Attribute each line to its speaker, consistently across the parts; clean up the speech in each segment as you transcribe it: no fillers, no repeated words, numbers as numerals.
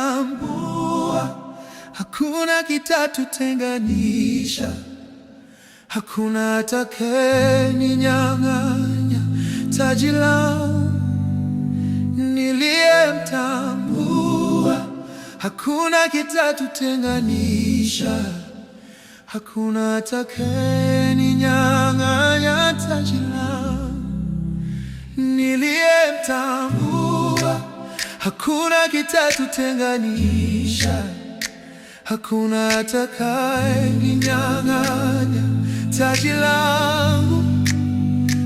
Speaker 1: Niliyemtambua, hakuna kitatutenganisha, hakuna atakayeninyang'anya taji langu. Niliyemtambua, hakuna kitatutenganisha, hakuna atakayeninyang'anya taji langu. Niliyemtambua, hakuna kitatutenganisha, hakuna atakayeninyang'anya taji langu.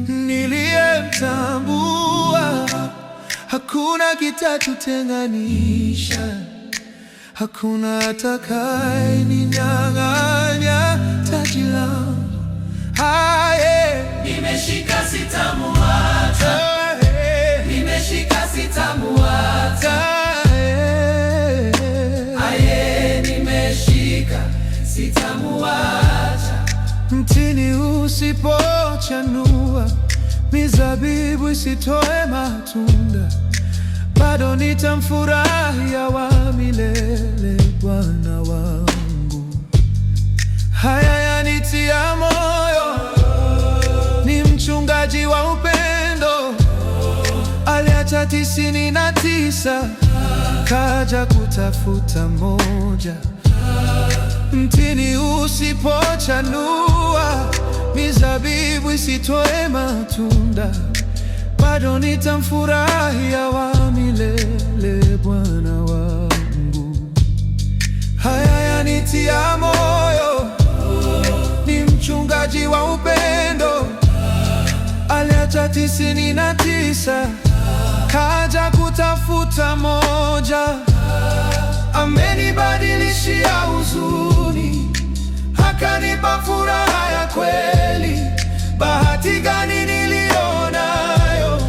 Speaker 1: Niliyemtambua, hakuna kitatutenganisha, hakuna atakayeninyang'anya taji langu.
Speaker 2: Nimeshika sitamuacha, nimeshika sitamuacha, nimeshika sitamuacha.
Speaker 1: Mtini usipochanua, mizabibu isitoe matunda, bado nitamfurahia wa milele Bwana wangu. Haya yanitia moyo, ni mchungaji wa upendo, aliacha 99 kaja kutafuta moja. Mtini usipochanua, mizabibu isitoe matunda, bado nitamfurahia wa milele Bwana wangu. Haya yanitia moyo, ni mchungaji wa upendo, aliacha 99 kaja kutafuta moja. Amenibadilishia huzuni, akanipa furaha ya kweli. Bahati gani nilionayo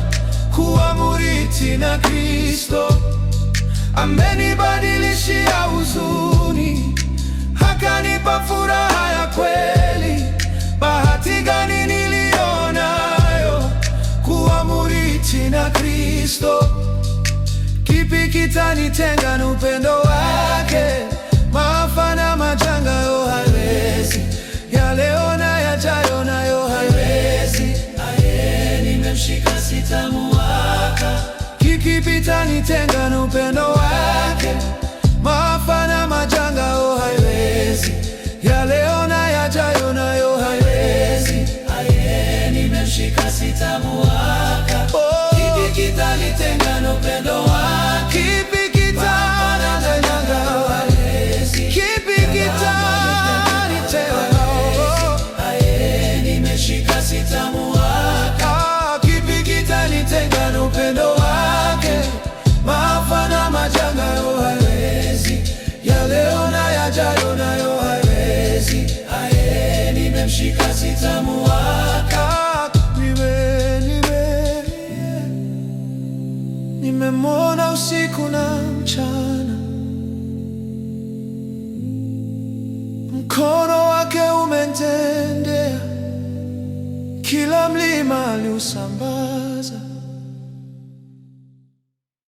Speaker 1: kuwa murithi na Kristo. Amenibadilishia huzuni, akanipa furaha ya kweli. Bahati gani nilionayo kuwa murithi na Kristo. Kipi kitanitenga na upendo wake? Maafa na majanga yo haiwezi, ya leo na yajayo nayo haiwezi.
Speaker 2: Nimemshika sitamuacha.
Speaker 1: Kipi kitanitenga na upendo wake? Maafa na majanga yo haiwezi, ya leo na yajayo nayo haiwezi.
Speaker 2: Nimemshika sitamuacha. Kipi kitanitenga na upendo wake?
Speaker 1: Kipi kitanitenga? Kipi kitanitenga?
Speaker 2: Nimeshika sitamuacha.
Speaker 1: Kipi kitanitenga na upendo wake? Maafa na majanga yo haiwezi, ya leo na yajayo nayo haiwezi.
Speaker 2: Nimemshika sitamuacha.
Speaker 1: Nimemwona usiku na mchana, mkono wake umenitendea, kila mlima aliusambaza.